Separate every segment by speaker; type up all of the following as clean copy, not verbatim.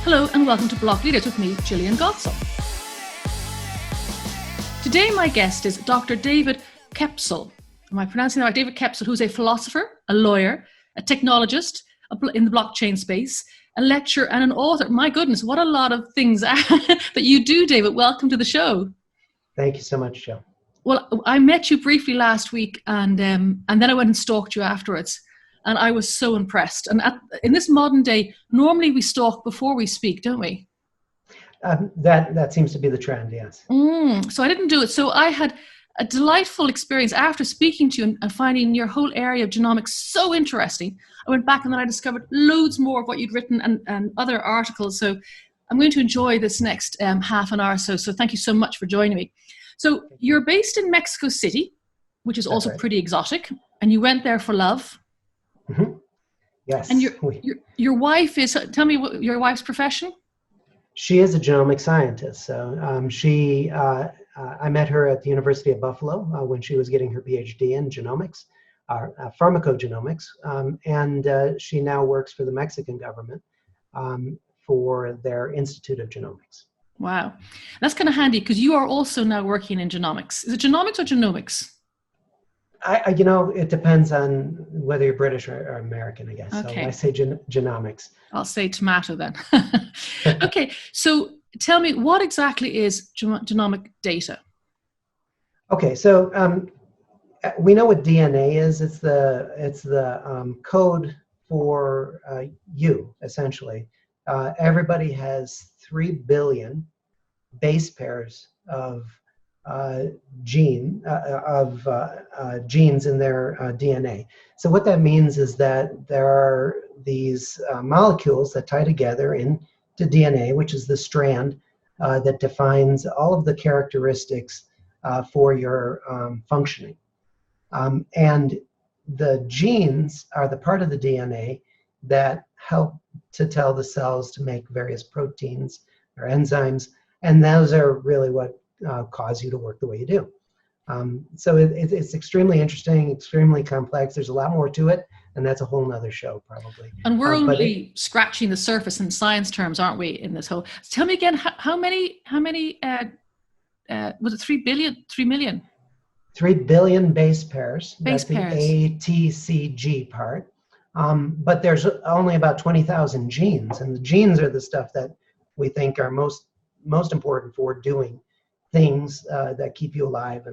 Speaker 1: Hello and welcome to Blockleaders with me, Gillian Koepsell. Today my guest is Dr. David Koepsell. Am I pronouncing that right? David Koepsell, who's a philosopher, a lawyer, a technologist in the blockchain space, a lecturer and an author. My goodness, what a lot of things that you do, David. Welcome to the show.
Speaker 2: Thank you so much, Joe.
Speaker 1: Well, I met you briefly last week and then I went and stalked you afterwards. And I was so impressed. And in this modern day, normally we stalk before we speak, don't we?
Speaker 2: That seems to be the trend, yes.
Speaker 1: So I didn't do it. So I had a delightful experience after speaking to you and finding your whole area of genomics so interesting. I went back and then I discovered loads more of what you'd written and other articles. So I'm going to enjoy this next half an hour or so. So thank you so much for joining me. So you're based in Mexico City, which is also pretty exotic. And you went there for love.
Speaker 2: Mm-hmm. Yes.
Speaker 1: And your wife is, tell me what your wife's profession?
Speaker 2: She is a genomic scientist. So I met her at the University of Buffalo when she was getting her PhD in genomics, pharmacogenomics, and she now works for the Mexican government for their Institute of Genomics.
Speaker 1: Wow. That's kind of handy because you are also now working in genomics. Is it genomics or genomics?
Speaker 2: It depends on whether you're British or American, I guess.
Speaker 1: Okay.
Speaker 2: So I say genomics.
Speaker 1: I'll say tomato then. Okay, so tell me, what exactly is genomic data? Okay,
Speaker 2: so we know what DNA is. It's the code for you, essentially. Everybody has 3 billion base pairs of genes in their DNA. So what that means is that there are these molecules that tie together into DNA, which is the strand that defines all of the characteristics for your functioning. And the genes are the part of the DNA that help to tell the cells to make various proteins or enzymes, and those are really what cause you to work the way you do. So it's extremely interesting, extremely complex. There's a lot more to it, and that's a whole nother show probably.
Speaker 1: And we're only scratching the surface in science terms, aren't we, in this whole? Tell me again, how many was it 3 billion, 3 million?
Speaker 2: 3 billion base pairs.
Speaker 1: Base
Speaker 2: that's
Speaker 1: pairs.
Speaker 2: The ATCG part. But there's only about 20,000 genes, and the genes are the stuff that we think are most important for doing things that keep you alive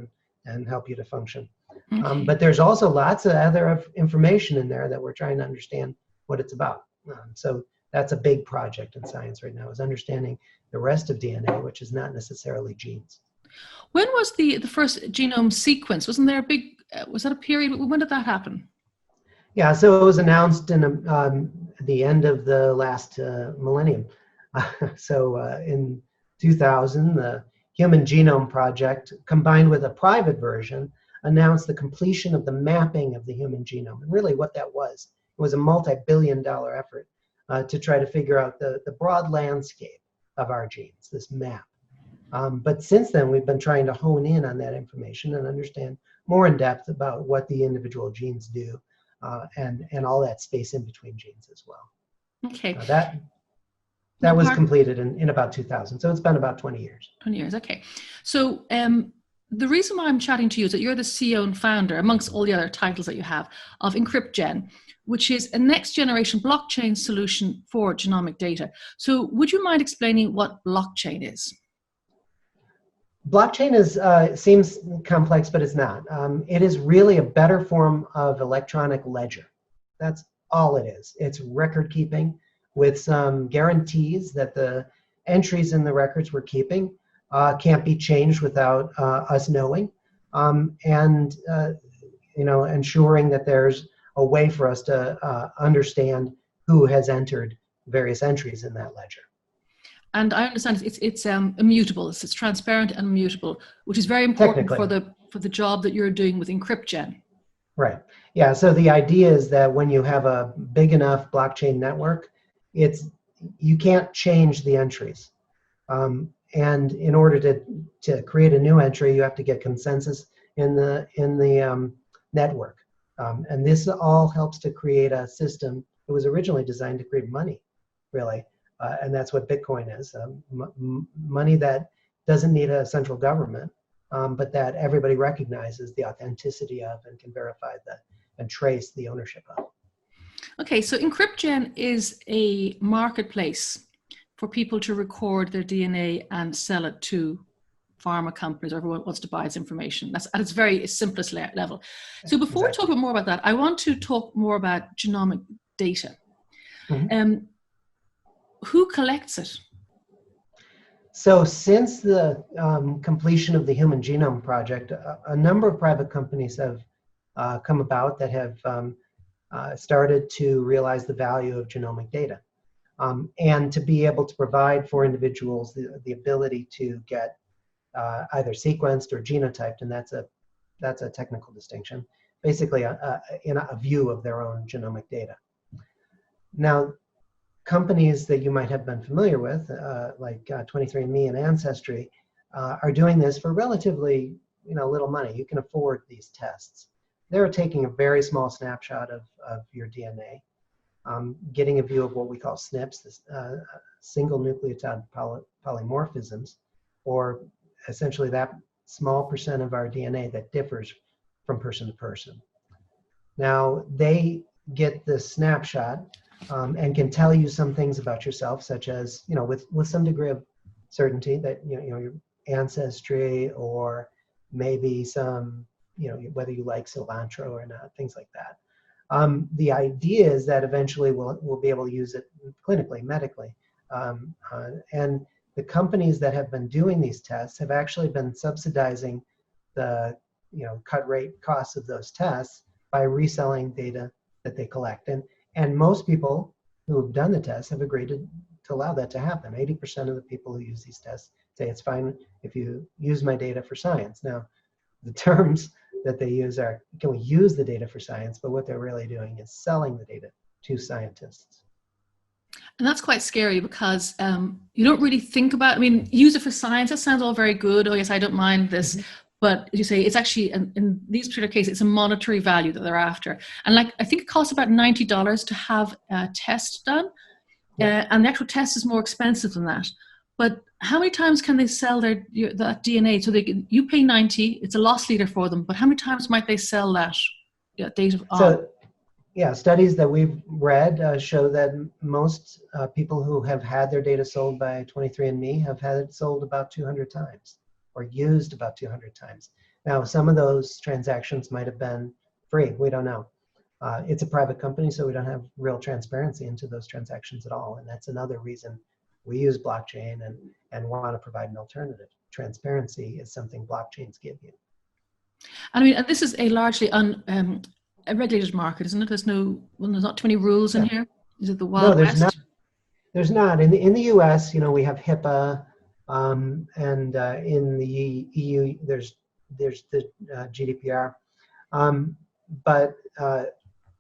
Speaker 2: and help you to function.
Speaker 1: Okay.
Speaker 2: But there's also lots of other information in there that we're trying to understand what it's about. So that's a big project in science right now, is understanding the rest of DNA, which is not necessarily genes.
Speaker 1: When was the first genome sequence? Wasn't there a big, was that a period? When did that happen?
Speaker 2: Yeah, so it was announced in the end of the last millennium. So in 2000, the Human Genome Project, combined with a private version, announced the completion of the mapping of the human genome. And really what that was, it was a multi-billion-dollar effort to try to figure out the broad landscape of our genes, this map. But since then, we've been trying to hone in on that information and understand more in depth about what the individual genes do and all that space in between genes as well.
Speaker 1: Okay.
Speaker 2: That was completed in about 2000. So it's been about 20 years.
Speaker 1: 20 years, okay. So the reason why I'm chatting to you is that you're the CEO and founder, amongst all the other titles that you have, of EncrypGen, which is a next generation blockchain solution for genomic data. So would you mind explaining what blockchain is?
Speaker 2: Blockchain seems complex, but it's not. It is really a better form of electronic ledger. That's all it is. It's record keeping with some guarantees that the entries in the records we're keeping can't be changed without us knowing, and ensuring that there's a way for us to understand who has entered various entries in that ledger.
Speaker 1: And I understand it's immutable. It's transparent and immutable, which is very important for the job that you're doing with EncrypGen.
Speaker 2: Right. Yeah. So the idea is that when you have a big enough blockchain network, you can't change the entries. And in order to create a new entry, you have to get consensus in the network. And this all helps to create a system that was originally designed to create money, really, and that's what Bitcoin is, money that doesn't need a central government, but that everybody recognizes the authenticity of and can verify and trace the ownership of.
Speaker 1: Okay, so EncrypGen is a marketplace for people to record their DNA and sell it to pharma companies or everyone wants to buy its information. That's at its very simplest level. So before we talk more about that, I want to talk more about genomic data.
Speaker 2: Mm-hmm.
Speaker 1: Who collects it?
Speaker 2: So since the completion of the Human Genome Project, a number of private companies have come about that have started to realize the value of genomic data and to be able to provide for individuals the ability to get either sequenced or genotyped, and that's a technical distinction, basically in a view of their own genomic data. Now, companies that you might have been familiar with, like 23andMe and Ancestry, are doing this for relatively little money. You can afford these tests. They're taking a very small snapshot of your DNA, getting a view of what we call SNPs, this, single nucleotide polymorphisms, or essentially that small percent of our DNA that differs from person to person. Now, they get this snapshot and can tell you some things about yourself, such as, with some degree of certainty that, your ancestry, or maybe some, whether you like cilantro or not, things like that. The idea is that eventually we'll be able to use it clinically, medically. And the companies that have been doing these tests have actually been subsidizing the cut rate costs of those tests by reselling data that they collect. And most people who have done the tests have agreed to allow that to happen. 80% of the people who use these tests say it's fine if you use my data for science. Now, the terms that they use are, can we use the data for science? But what they're really doing is selling the data to scientists.
Speaker 1: And that's quite scary because you don't really think about, use it for science. That sounds all very good. Oh yes, I don't mind this. Mm-hmm. But as you say, it's actually, in these particular cases, it's a monetary value that they're after. And I think it costs about $90 to have a test done. Yeah. And the actual test is more expensive than that. But how many times can they sell that DNA? So you pay $90, it's a loss leader for them, but how many times might they sell that data on?
Speaker 2: So, yeah, studies that we've read show that most people who have had their data sold by 23andMe have had it sold about 200 times or used about 200 times. Now, some of those transactions might have been free. We don't know. It's a private company, so we don't have real transparency into those transactions at all. And that's another reason we use blockchain and want to provide an alternative. Transparency is something blockchains give you.
Speaker 1: And this is a largely a regulated market, isn't it? There's not too many rules in here. Is it the Wild West?
Speaker 2: No, there's not. In the U.S., we have HIPAA, and in the EU, there's the GDPR. But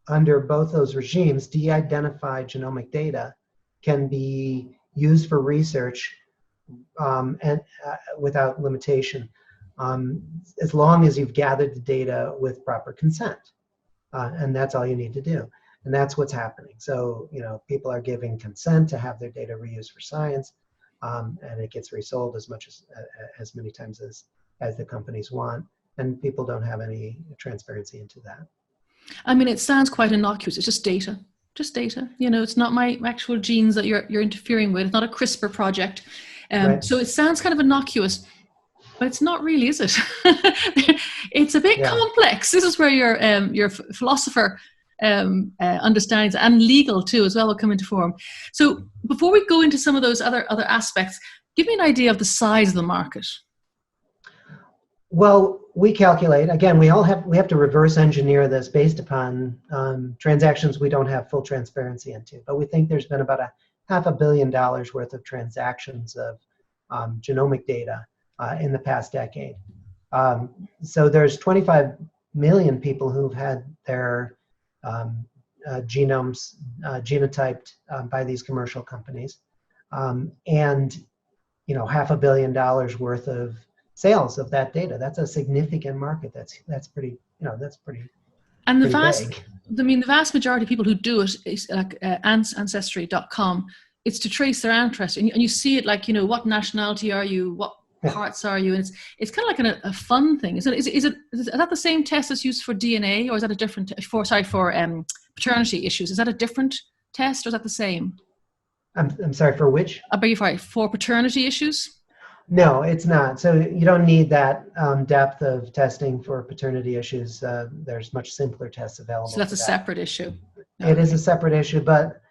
Speaker 2: under both those regimes, de-identified genomic data can be used for research and without limitation, as long as you've gathered the data with proper consent. And that's all you need to do. And that's what's happening. So, people are giving consent to have their data reused for science, and it gets resold as many times as the companies want. And people don't have any transparency into that.
Speaker 1: It sounds quite innocuous. It's just data. Just data. It's not my actual genes that you're interfering with. It's not a CRISPR project. Right. So it sounds kind of innocuous, but it's not really, is it? It's a bit complex. This is where your philosopher understandings and legal too as well will come into form. So before we go into some of those other aspects, give me an idea of the size of the market.
Speaker 2: Well, we calculate, again, we have to reverse engineer this based upon transactions we don't have full transparency into. But we think there's been about $500 million worth of transactions of genomic data in the past decade. So there's 25 million people who've had their genomes genotyped by these commercial companies. And $500 million worth of sales of that data. That's a significant market. That's pretty, that's pretty.
Speaker 1: And the
Speaker 2: vast
Speaker 1: majority of people who do it is like Ancestry.com it's to trace their ancestry, and you see it like, what nationality are you, what parts are you, and it's kind of like a fun thing. Is that the same test that's used for DNA, or is that a different for paternity issues? Is that a different test, or is that the same?
Speaker 2: I'm sorry, for which?
Speaker 1: I beg your pardon, for paternity issues?
Speaker 2: No, it's not. So you don't need that depth of testing for paternity issues. There's much simpler tests available.
Speaker 1: So that's a separate issue.
Speaker 2: It is a separate issue, but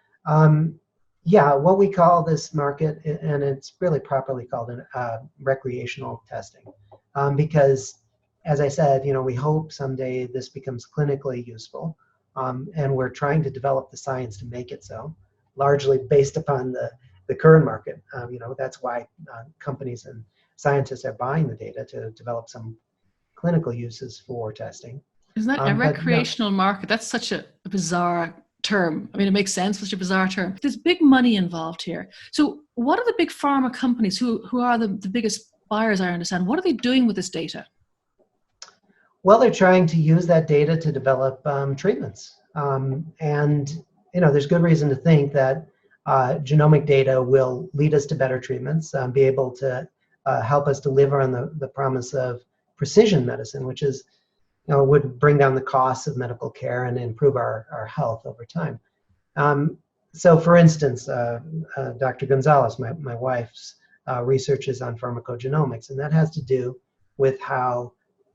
Speaker 2: yeah, what we call this market, and it's really properly called recreational testing, because, as I said, we hope someday this becomes clinically useful, and we're trying to develop the science to make it so, largely based upon the current market. That's why companies and scientists are buying the data to develop some clinical uses for testing.
Speaker 1: Isn't that a recreational market? That's such a bizarre term. I mean, it makes sense, such a bizarre term. There's big money involved here. So what are the big pharma companies who are the biggest buyers, I understand? What are they doing with this data?
Speaker 2: Well, they're trying to use that data to develop treatments. And there's good reason to think that genomic data will lead us to better treatments, be able to help us deliver on the promise of precision medicine, which is would bring down the costs of medical care and improve our health over time. So for instance, Dr. Gonzalez, my wife's research is on pharmacogenomics, and that has to do with how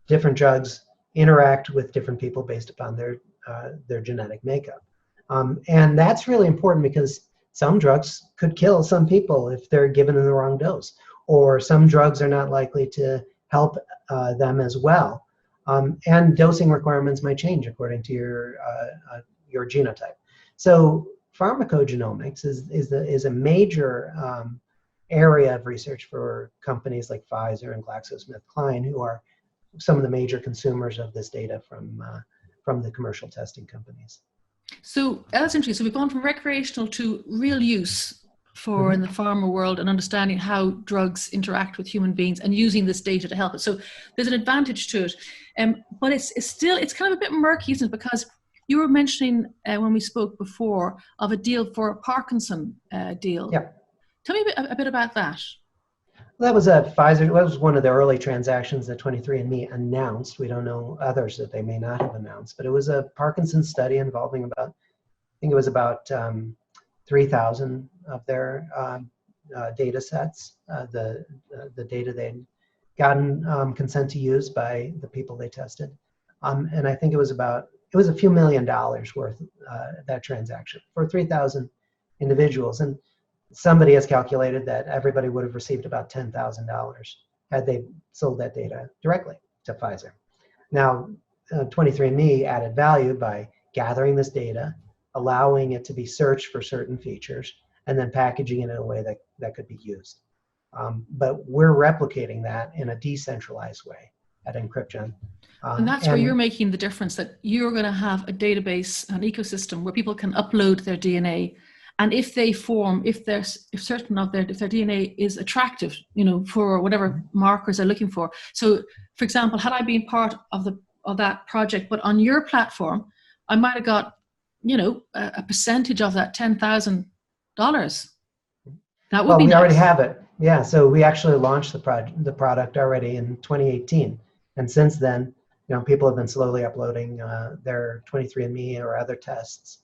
Speaker 2: different drugs interact with different people based upon their genetic makeup. And that's really important because some drugs could kill some people if they're given in the wrong dose, or some drugs are not likely to help them as well. And dosing requirements might change according to your genotype. So pharmacogenomics is a major area of research for companies like Pfizer and GlaxoSmithKline, who are some of the major consumers of this data from the commercial testing companies.
Speaker 1: So that's interesting. So we've gone from recreational to real use for in the pharma world, and understanding how drugs interact with human beings and using this data to help it. So there's an advantage to it, but it's kind of a bit murky, isn't it? Because you were mentioning when we spoke before of a deal for a Parkinson deal.
Speaker 2: Yeah.
Speaker 1: Tell me a bit about that.
Speaker 2: Well, that was Pfizer. That was one of the early transactions that 23andMe announced. We don't know others that they may not have announced, but it was a Parkinson's study involving about 3,000 of their data sets, the data they'd gotten consent to use by the people they tested. And I think it was a few $1 million worth, that transaction for 3,000 individuals. And somebody has calculated that everybody would have received about $10,000 had they sold that data directly to Pfizer. Now, 23andMe added value by gathering this data, allowing it to be searched for certain features, and then packaging it in a way that could be used. But we're replicating that in a decentralized way at EncrypGen.
Speaker 1: And that's where you're making the difference, that you're going to have a database, an ecosystem where people can upload their DNA. And if certain of their DNA is attractive, for whatever markers they're looking for. So, for example, had I been part of that project, but on your platform, I might have got, a percentage of that $10,000. That would be
Speaker 2: we
Speaker 1: nice.
Speaker 2: already have it. Yeah. So we actually launched the product already in 2018, and since then, people have been slowly uploading their 23andMe or other tests,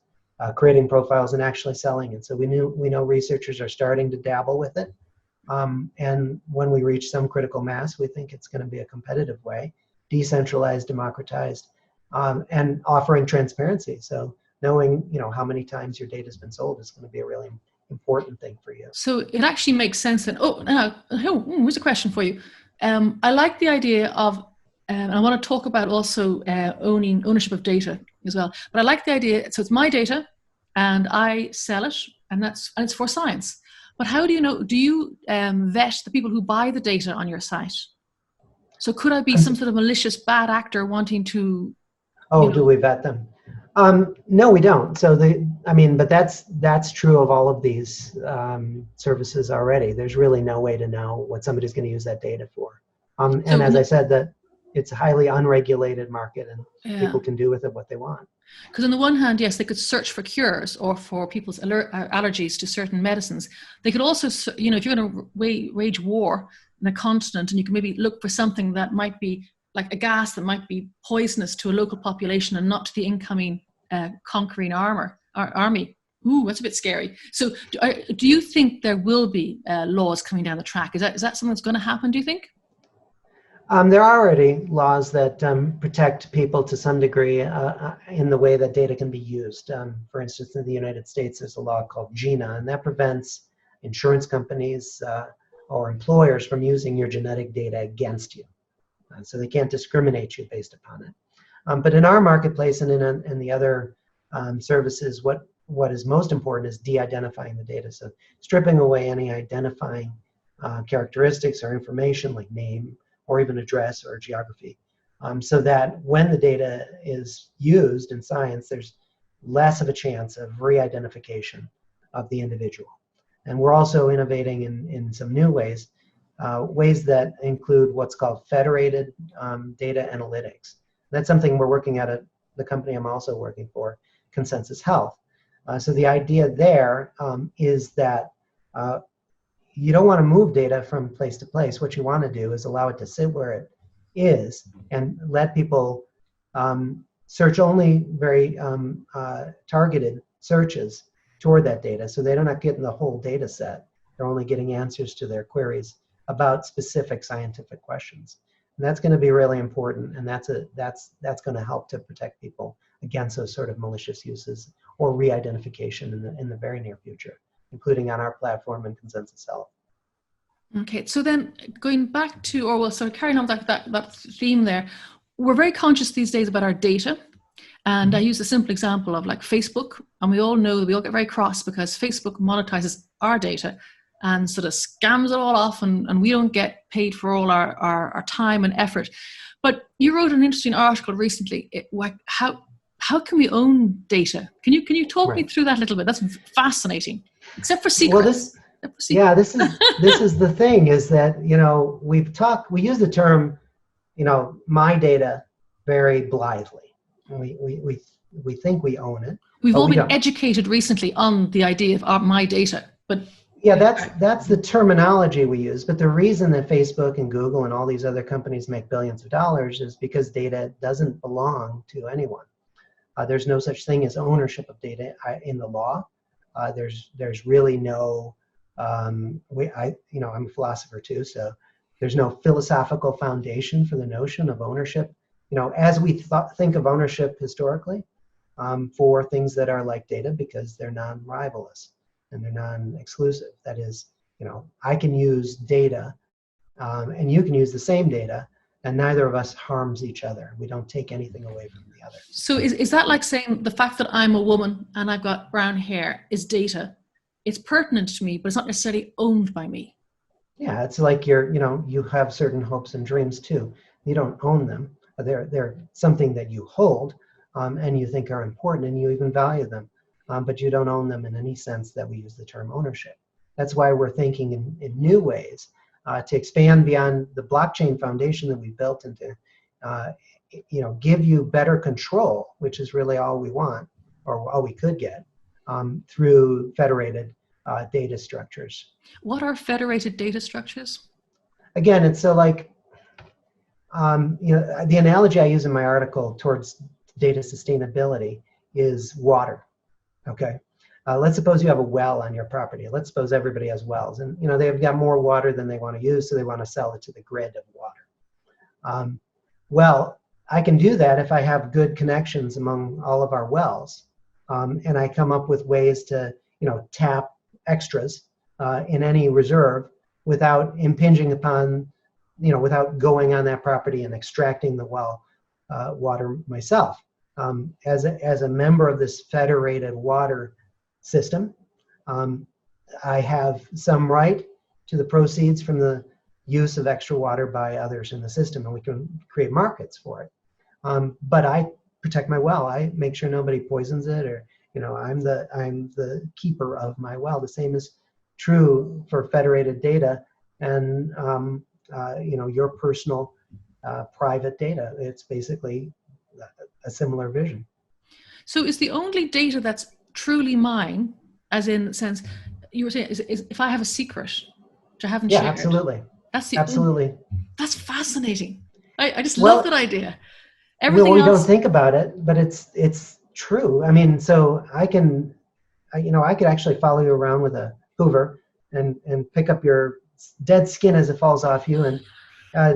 Speaker 2: creating profiles and actually selling it. So we know researchers are starting to dabble with it. And when we reach some critical mass, we think it's going to be a competitive way, decentralized, democratized, and offering transparency. So knowing, how many times your data has been sold is going to be a really important thing for you.
Speaker 1: So it actually makes sense that, here's a question for you. I like the idea of, and I want to talk about also ownership of data as well. But I like the idea, so it's my data and I sell it, and it's for science. But how do you know, do you vet the people who buy the data on your site? So could I be some sort of malicious bad actor wanting to...
Speaker 2: Do we vet them? No, we don't. So but that's true of all of these services already. There's really no way to know what somebody's going to use that data for. And as I said, that it's a highly unregulated market, and people can do with it what they want.
Speaker 1: Because on the one hand, yes, they could search for cures or for people's allergies to certain medicines. They could also, if you're going to wage war in a continent, and you can maybe look for something that might be like a gas that might be poisonous to a local population and not to the incoming conquering army. Ooh, that's a bit scary. So do you think there will be laws coming down the track? Is that something that's going to happen, do you think?
Speaker 2: There are already laws that protect people to some degree in the way that data can be used. For instance, in the United States, there's a law called GINA, and that prevents insurance companies or employers from using your genetic data against you. So they can't discriminate you based upon it. But in our marketplace and in the other services, what is most important is de-identifying the data. So stripping away any identifying characteristics or information like name, or even address or geography, so that when the data is used in science, there's less of a chance of re-identification of the individual. And we're also innovating in some new ways, ways that include what's called federated data analytics. That's something we're working at the company I'm also working for, ConsenSys Health. So the idea there is that you don't want to move data from place to place. What you want to do is allow it to sit where it is and let people search only very targeted searches toward that data, so they're not getting the whole data set. They're only getting answers to their queries about specific scientific questions. And that's going to be really important, and that's going to help to protect people against those sort of malicious uses or re-identification in the very near future, including on our platform and ConsenSys Health.
Speaker 1: Okay, so then going back to, or well, sort of carrying on that theme there, we're very conscious these days about our data. And I use a simple example of like Facebook, and we all know that we all get very cross because Facebook monetizes our data and sort of scams it all off, and we don't get paid for all our time and effort. But you wrote an interesting article recently. How can we own data? Can you talk me through that a little bit? That's fascinating. Except for secrets.
Speaker 2: Well, this is the thing, is that we use the term my data very blithely. We think we own it.
Speaker 1: We've all been educated recently on the idea of my data, but
Speaker 2: yeah, that's the terminology we use. But the reason that Facebook and Google and all these other companies make billions of dollars is because data doesn't belong to anyone. There's no such thing as ownership of data in the law. There's really no. I'm a philosopher too, so there's no philosophical foundation for the notion of ownership. As we think of ownership historically, for things that are like data, because they're non-rivalous and they're non-exclusive. That is, I can use data, and you can use the same data, and neither of us harms each other. We don't take anything away from the other.
Speaker 1: So is that like saying the fact that I'm a woman and I've got brown hair is data? It's pertinent to me, but it's not necessarily owned by me.
Speaker 2: Yeah, it's like you have certain hopes and dreams too. You don't own them. They're something that you hold and you think are important, and you even value them, but you don't own them in any sense that we use the term ownership. That's why we're thinking in new ways to expand beyond the blockchain foundation that we built and to give you better control, which is really all we want, or all we could get, through federated data structures.
Speaker 1: What are federated data structures?
Speaker 2: Again, it's the analogy I use in my article towards data sustainability is water. Okay, let's suppose you have a well on your property. Let's suppose everybody has wells, and they've got more water than they want to use, so they want to sell it to the grid of water. Well, I can do that if I have good connections among all of our wells, and I come up with ways to tap extras in any reserve without impinging upon, without going on that property and extracting the well water myself. As a member of this federated water system, I have some right to the proceeds from the use of extra water by others in the system, and we can create markets for it. But I protect my well. I make sure nobody poisons it, or I'm the keeper of my well. The same is true for federated data and your personal private data. It's basically a similar vision.
Speaker 1: So is the only data that's truly mine, as in the sense you were saying, is if I have a secret which I haven't shared?
Speaker 2: Absolutely.
Speaker 1: That's the
Speaker 2: Absolutely.
Speaker 1: That's fascinating. I just love
Speaker 2: Well,
Speaker 1: that idea. Everything
Speaker 2: we
Speaker 1: else.
Speaker 2: don't think about it, but it's true. I mean, so I could actually follow you around with a Hoover and pick up your dead skin as it falls off you and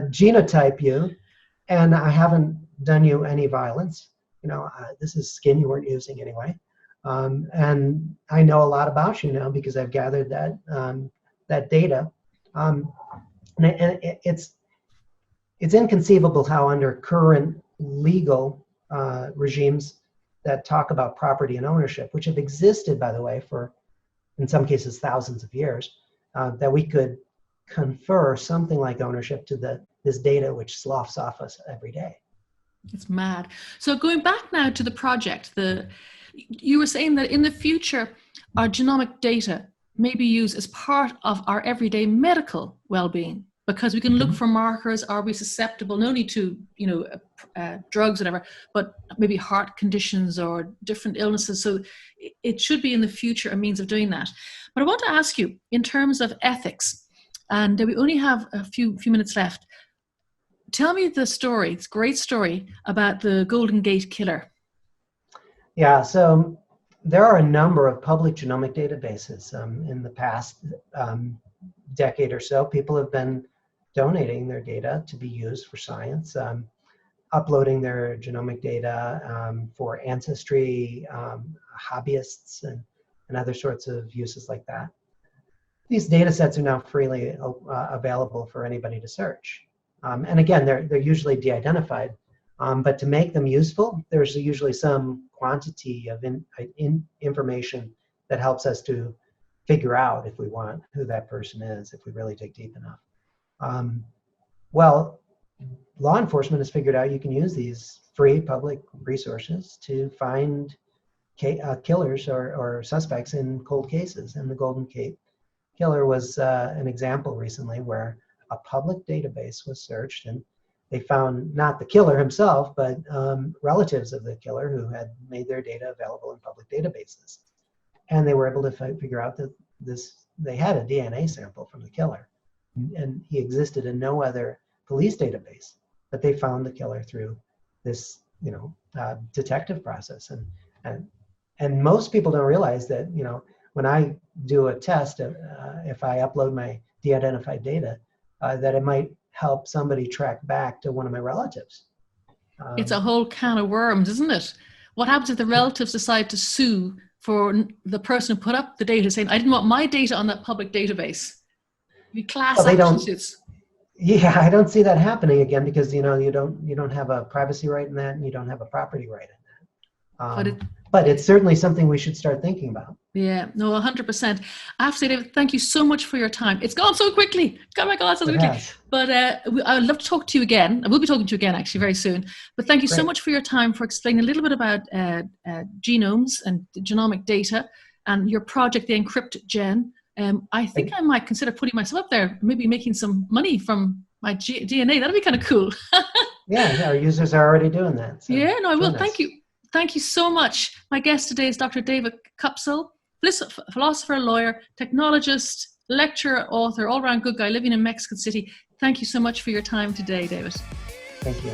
Speaker 2: genotype you, and I haven't done you any violence. This is skin you weren't using anyway, and I know a lot about you now because I've gathered that data, and it's inconceivable how under current legal regimes that talk about property and ownership, which have existed, by the way, for, in some cases, thousands of years, that we could confer something like ownership to this data which sloughs off us every day.
Speaker 1: It's mad. So going back now to the project, you were saying that in the future, our genomic data may be used as part of our everyday medical well-being, because we can look for markers. Are we susceptible not only to drugs, whatever, but maybe heart conditions or different illnesses? So it should be in the future a means of doing that. But I want to ask you, in terms of ethics, and we only have a few minutes left. Tell me the story. It's a great story about the Golden Gate killer.
Speaker 2: Yeah. So there are a number of public genomic databases. In the past decade or so, people have been donating their data to be used for science, uploading their genomic data for ancestry, hobbyists, and other sorts of uses like that. These data sets are now freely available for anybody to search. And again, they're usually de-identified, but to make them useful, there's usually some quantity of information that helps us to figure out, if we want, who that person is, if we really dig deep enough. Well, law enforcement has figured out you can use these free public resources to find killers or suspects in cold cases. And the Golden Gate killer was an example recently where a public database was searched, and they found not the killer himself, but relatives of the killer who had made their data available in public databases. And they were able to figure out that they had a DNA sample from the killer, and he existed in no other police database, but they found the killer through this, detective process. And most people don't realize that, when I do a test, if I upload my de-identified data, that it might help somebody track back to one of my relatives.
Speaker 1: It's a whole can of worms, isn't it? What happens if the relatives decide to sue for the person who put up the data, saying, I didn't want my data on that public database? Class action suits.
Speaker 2: Yeah, I don't see that happening again, because you don't have a privacy right in that, and you don't have a property right in that. But it's certainly something we should start thinking about.
Speaker 1: Yeah, no, 100%. I have to say, David, thank you so much for your time. It's gone so quickly. Oh my God, so quickly. But I would love to talk to you again. I will be talking to you again, actually, very soon. But thank you so much for your time, for explaining a little bit about genomes and genomic data and your project, the EncrypGen. I think I might consider putting myself up there, maybe making some money from my DNA. That'd be kind of cool.
Speaker 2: Yeah, our users are already doing that. So
Speaker 1: yeah, no, I will.
Speaker 2: Us.
Speaker 1: Thank you. Thank you so much. My guest today is Dr. David Koepsell, philosopher, lawyer, technologist, lecturer, author, all-round good guy living in Mexico City. Thank you so much for your time today, David.
Speaker 2: Thank you.